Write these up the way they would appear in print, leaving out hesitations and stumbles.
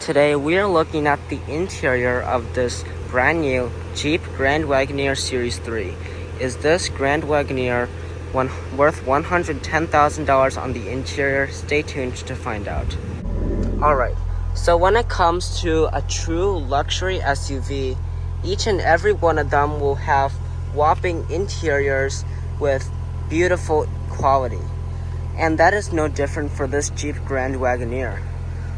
Today we are looking at the interior of this brand new Jeep Grand Wagoneer Series 3. Is this Grand Wagoneer worth $110,000 on the interior? Stay tuned to find out. Alright, so when it comes to a true luxury SUV, each and every one of them will have whopping interiors with beautiful quality. And that is no different for this Jeep Grand Wagoneer.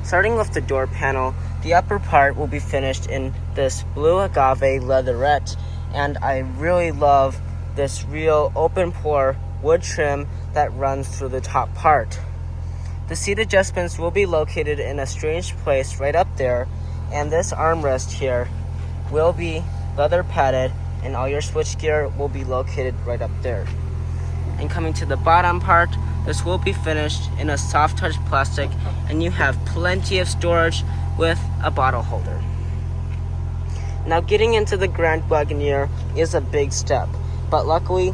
Starting with the door panel, the upper part will be finished in this blue agave leatherette, and I really love this real open pore wood trim that runs through the top part. The seat adjustments will be located in a strange place right up there, and this armrest here will be leather padded, and all your switchgear will be located right up there. And coming to the bottom part, this will be finished in a soft touch plastic, and you have plenty of storage with a bottle holder. Now, getting into the Grand Wagoneer is a big step, but luckily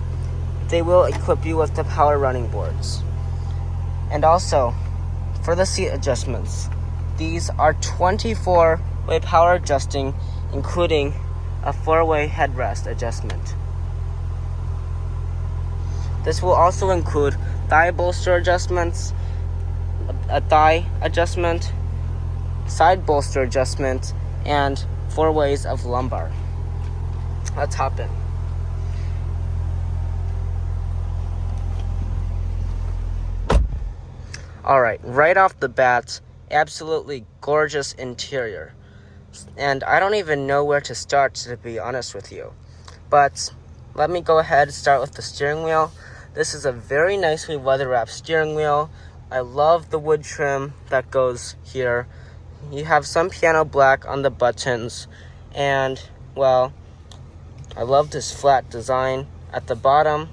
they will equip you with the power running boards. And also, for the seat adjustments, these are 24-way power adjusting, including a 4-way headrest adjustment. This will also include thigh bolster adjustments, a thigh adjustment, side bolster adjustment, and 4 ways of lumbar. Let's hop in. Alright, right off the bat, absolutely gorgeous interior. And I don't even know where to start, to be honest with you. But let me go ahead and start with the steering wheel. This is a very nicely leather-wrapped steering wheel. I love the wood trim that goes here. You have some piano black on the buttons. And, well, I love this flat design. At the bottom,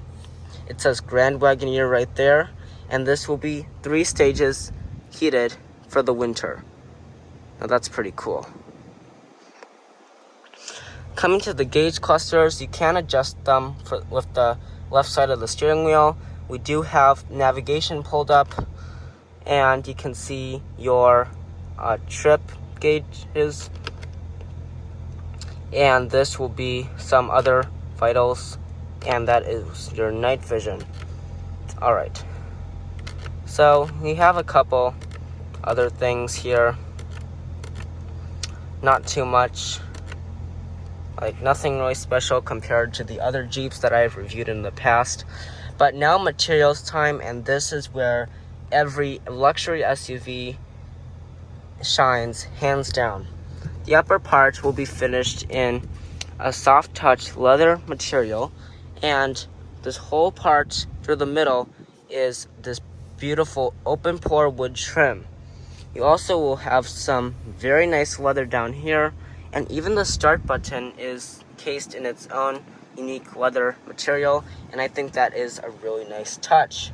it says Grand Wagoneer right there. And this will be 3 stages heated for the winter. Now that's pretty cool. Coming to the gauge clusters, you can adjust them with the left side of the steering wheel. We do have navigation pulled up, and you can see your trip gauges, and this will be some other vitals, and that is your night vision. Alright, so we have a couple other things here, not too much. Like, nothing really special compared to the other Jeeps that I've reviewed in the past. But now materials time, and this is where every luxury SUV shines, hands down. The upper part will be finished in a soft touch leather material, and this whole part through the middle is this beautiful open pore wood trim. You also will have some very nice leather down here, and even the start button is cased in its own unique leather material, and I think that is a really nice touch.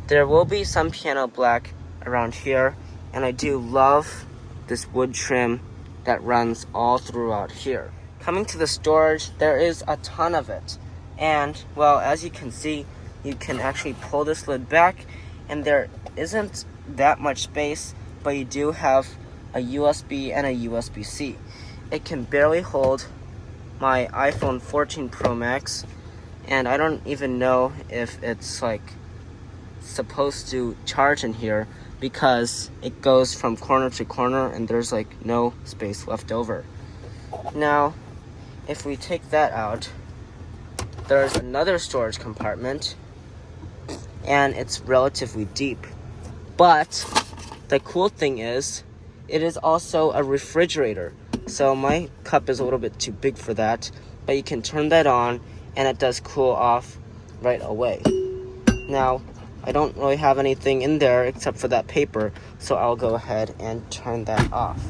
There will be some piano black around here, and I do love this wood trim that runs all throughout here. Coming to the storage, there is a ton of it, and, well, as you can see, you can actually pull this lid back, and there isn't that much space, but you do have a USB and a USB-C. It can barely hold my iPhone 14 Pro Max, and I don't even know if it's like supposed to charge in here, because it goes from corner to corner and there's like no space left over. Now, if we take that out, there's another storage compartment, and it's relatively deep. But the cool thing is, it is also a refrigerator. So my cup is a little bit too big for that, but you can turn that on, and it does cool off right away. Now, I don't really have anything in there except for that paper, so I'll go ahead and turn that off.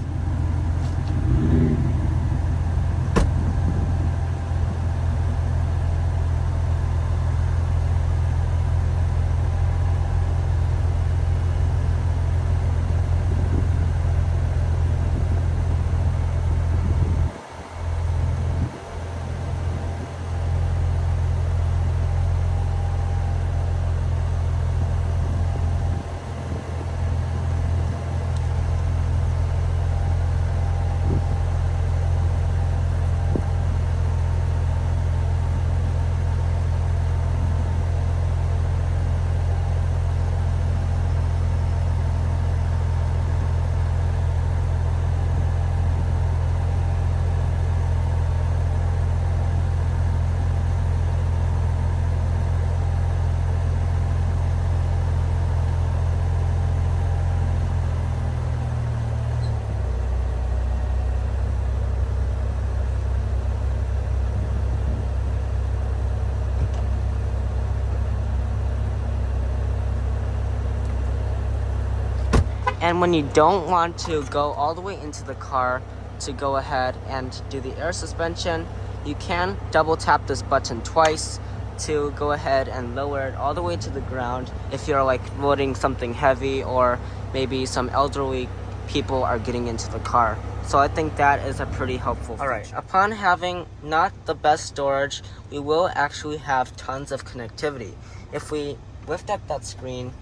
And when you don't want to go all the way into the car to go ahead and do the air suspension, you can double tap this button twice to go ahead and lower it all the way to the ground if you're like loading something heavy, or maybe some elderly people are getting into the car. So I think that is a pretty helpful feature. Alright, upon having not the best storage, we will actually have tons of connectivity. If we lift up that screen,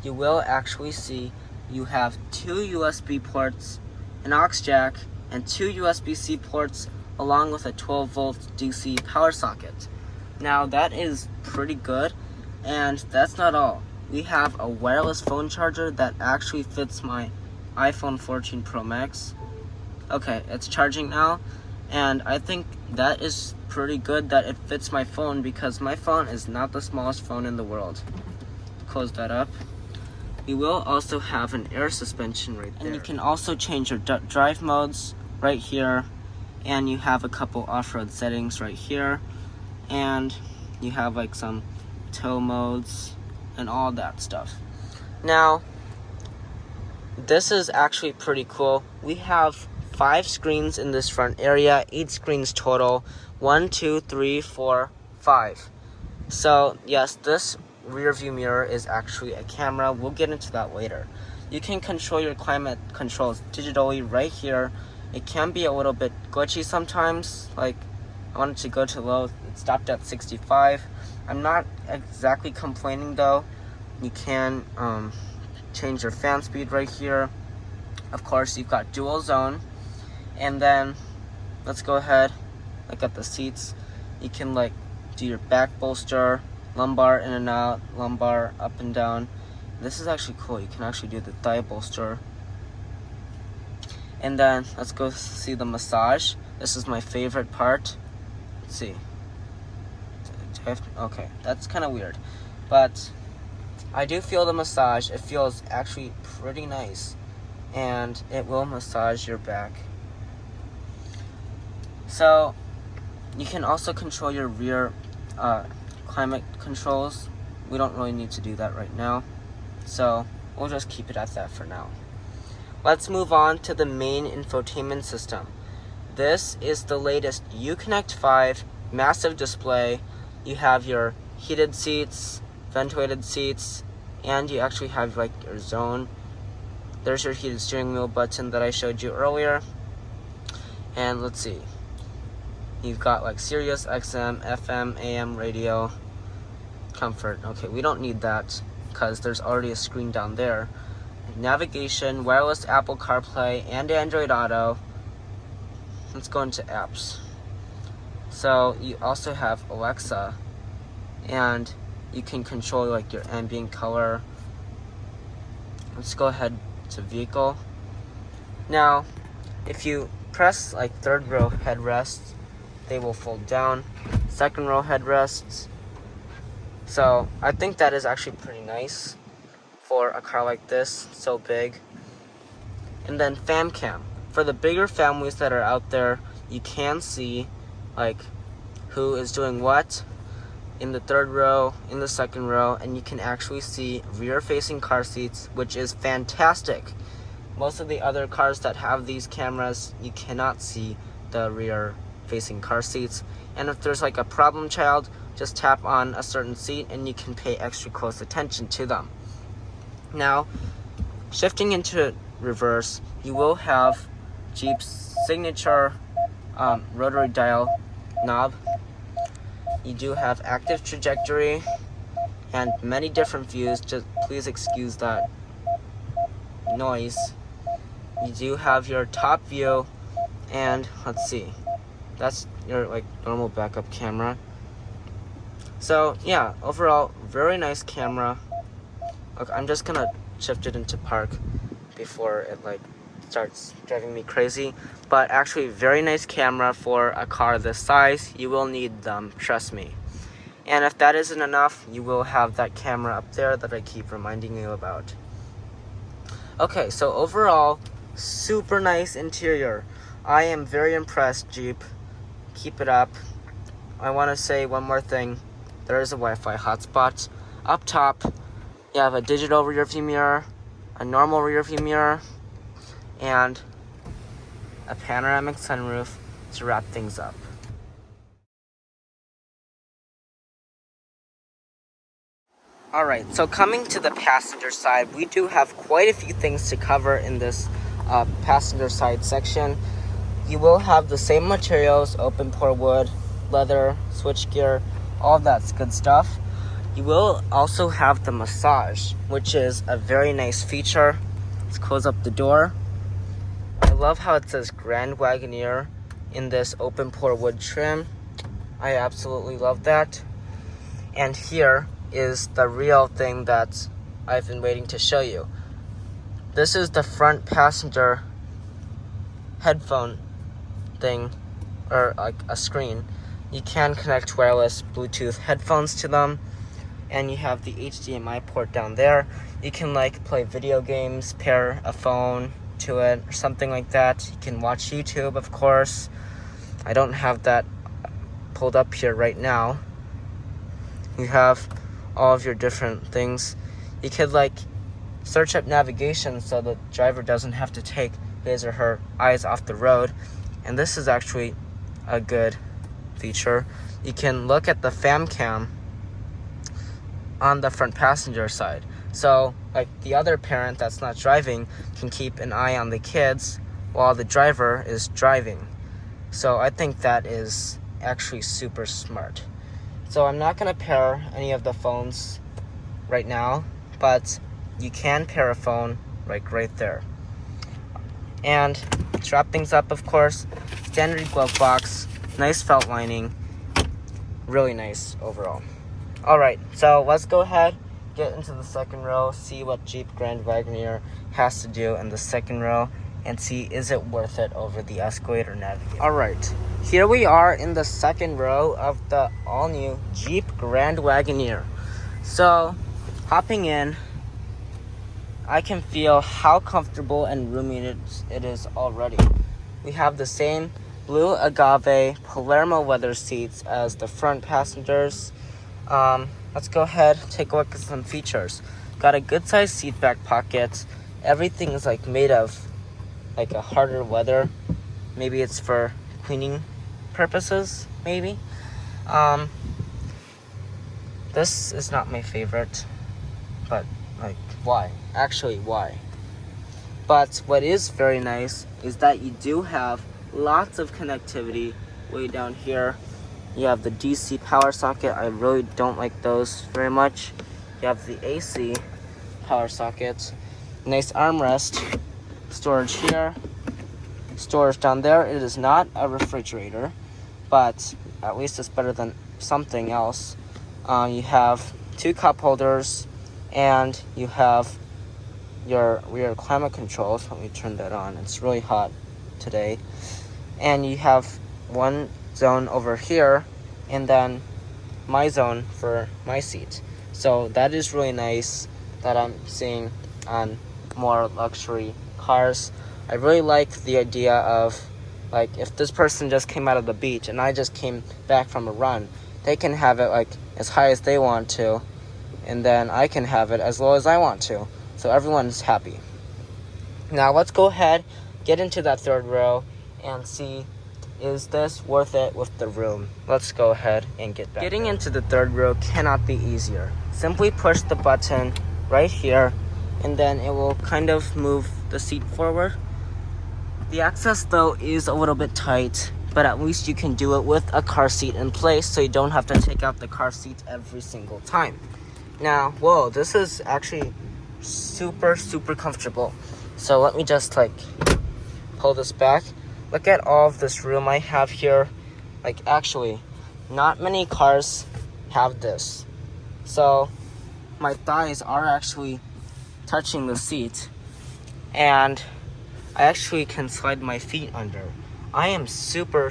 you will actually see you have 2 USB ports, an aux jack, and 2 USB-C ports, along with a 12-volt DC power socket. Now that is pretty good, and that's not all. We have a wireless phone charger that actually fits my iPhone 14 Pro Max. Okay, it's charging now, and I think that is pretty good that it fits my phone, because my phone is not the smallest phone in the world. Close that up. You will also have an air suspension right there. And you can also change your drive modes right here, and you have a couple off-road settings right here, and you have like some tow modes and all that stuff. Now, this is actually pretty cool. We have 5 screens in this front area, 8 screens total. 1, 2, 3, 4, 5. So yes, this rear view mirror is actually a camera. We'll get into that later. You can control your climate controls digitally right here. It can be a little bit glitchy sometimes. Like, I wanted to go to low, it stopped at 65. I'm not exactly complaining though. You can change your fan speed right here. Of course, you've got dual zone. And then let's go ahead, look at the seats. You can like do your back bolster, lumbar in and out, lumbar up and down. This is actually cool. You can actually do the thigh bolster. And then let's go see the massage. This is my favorite part. Let's see. Okay, that's kind of weird, but I do feel the massage. It feels actually pretty nice, and it will massage your back. So you can also control your rear climate controls. We don't really need to do that right now, so we'll just keep it at that for now. Let's move on to the main infotainment system. This is the latest Uconnect 5 massive display. You have your heated seats, ventilated seats, and you actually have like your zone. There's your heated steering wheel button that I showed you earlier. And let's see. You've got like Sirius XM, FM, AM radio, comfort. Okay, we don't need that because there's already a screen down there. Navigation, wireless Apple CarPlay, and Android Auto. Let's go into apps. So you also have Alexa, and you can control like your ambient color. Let's go ahead to vehicle. Now, if you press like third row headrests, they will fold down. Second row headrests. So I think that is actually pretty nice for a car like this, so big. And then fam cam. For the bigger families that are out there, you can see like who is doing what in the third row, in the second row, and you can actually see rear facing car seats, which is fantastic. Most of the other cars that have these cameras, you cannot see the rear facing car seats. And if there's like a problem child, just tap on a certain seat and you can pay extra close attention to them. Now, shifting into reverse, you will have Jeep's signature rotary dial knob. You do have active trajectory and many different views. Just please excuse that noise. You do have your top view, and let's see, that's your like normal backup camera. So yeah, overall very nice camera. Look, I'm just gonna shift it into park before it like starts driving me crazy. But actually very nice camera for a car this size. You will need them, trust me. And if that isn't enough, you will have that camera up there that I keep reminding you about. Okay, so overall, super nice interior. I am very impressed, Jeep. Keep it up. I want to say one more thing. There is a Wi-Fi hotspot. Up top, you have a digital rear view mirror, a normal rear view mirror, and a panoramic sunroof to wrap things up. Alright, so coming to the passenger side, we do have quite a few things to cover in this passenger side section. You will have the same materials, open pore wood, leather, switchgear, all that's good stuff. You will also have the massage, which is a very nice feature. Let's close up the door. I love how it says Grand Wagoneer in this open pore wood trim. I absolutely love that. And here is the real thing that I've been waiting to show you. This is the front passenger headphone thing, or like a screen. You can connect wireless Bluetooth headphones to them, and you have the HDMI port down there. You can like play video games, pair a phone to it or something like that. You can watch YouTube, of course. I don't have that pulled up here right now. You have all of your different things. You could like search up navigation so the driver doesn't have to take his or her eyes off the road. And this is actually a good feature. You can look at the fam cam on the front passenger side. So like the other parent that's not driving can keep an eye on the kids while the driver is driving. So I think that is actually super smart. So I'm not going to pair any of the phones right now, but you can pair a phone like right there. And to wrap things up, of course, standard glove box, nice felt lining, really nice overall. Alright, so let's go ahead, get into the second row, see what Jeep Grand Wagoneer has to do in the second row, and see is it worth it over the Escalade or Navigator. Alright, here we are in the second row of the all-new Jeep Grand Wagoneer. So, hopping in, I can feel how comfortable and roomy it is already. We have the same blue agave Palermo leather seats as the front passengers. Let's go ahead, take a look at some features. Got a good sized seat back pocket. Everything is like made of like a harder leather. Maybe it's for cleaning purposes, maybe. This is not my favorite, but like, why? Actually, why? But what is very nice is that you do have lots of connectivity way down here. You have the DC power socket. I really don't like those very much. You have the AC power socket. Nice armrest. Storage here. Storage down there. It is not a refrigerator, but at least it's better than something else. You have 2 cup holders, and you have your rear climate controls. Let me turn that on. It's really hot today. And you have one zone over here, and then my zone for my seat. So that is really nice that I'm seeing on more luxury cars. I really like the idea of, like, if this person just came out of the beach and I just came back from a run, they can have it like as high as they want to, and then I can have it as low as I want to. So everyone's happy. Now let's go ahead, get into that third row, and see, is this worth it with the room? Let's go ahead and get back. Getting into the third row cannot be easier. Simply push the button right here, and then it will kind of move the seat forward. The access though is a little bit tight, but at least you can do it with a car seat in place, so you don't have to take out the car seat every single time. Now, whoa, this is actually super comfortable. So let me just like pull this back. Look at all of this room I have here. Like, actually, not many cars have this. So my thighs are actually touching the seat, and I actually can slide my feet under. I am super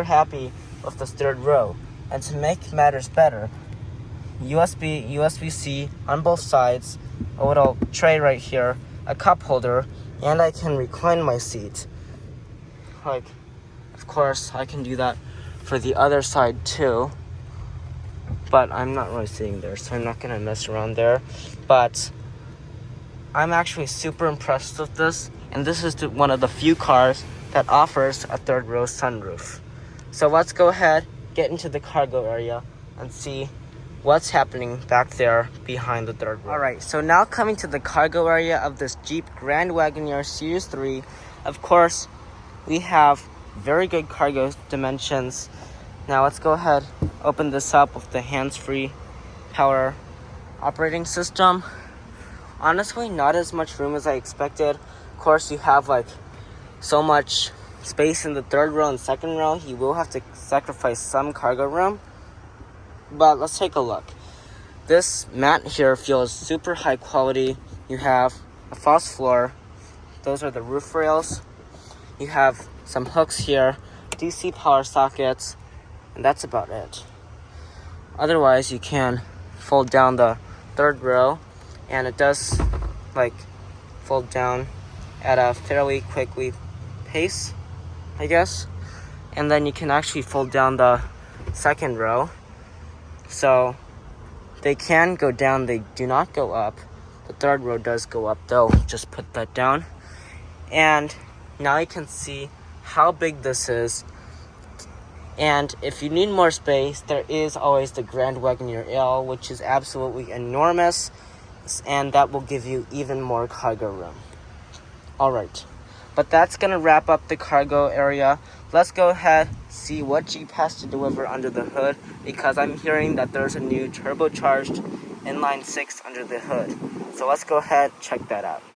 happy with this third row. And to make matters better, USB-C on both sides, a little tray right here, a cup holder, and I can recline my seat. Like, of course, I can do that for the other side too, but I'm not really sitting there, so I'm not gonna mess around there. But I'm actually super impressed with this, and this is one of the few cars that offers a third row sunroof. So let's go ahead, get into the cargo area, and see what's happening back there behind the third row. Alright, so now coming to the cargo area of this Jeep Grand Wagoneer Series 3. Of course, we have very good cargo dimensions. Now let's go ahead, open this up with the hands-free power operating system. Honestly, not as much room as I expected. Of course, you have like so much space in the third row and second row. You will have to sacrifice some cargo room. But let's take a look. This mat here feels super high quality. You have a false floor. Those are the roof rails. You have some hooks here, DC power sockets, and that's about it. Otherwise, you can fold down the third row, and it does like fold down at a fairly quickly pace, I guess. And then you can actually fold down the second row. So they can go down, they do not go up. The third row does go up though, just put that down. And now you can see how big this is. And if you need more space, there is always the Grand Wagoneer L, which is absolutely enormous, and that will give you even more cargo room. Alright, but that's gonna wrap up the cargo area. Let's go ahead, see what Jeep has to deliver under the hood, because I'm hearing that there's a new turbocharged inline 6 under the hood. So let's go ahead, check that out.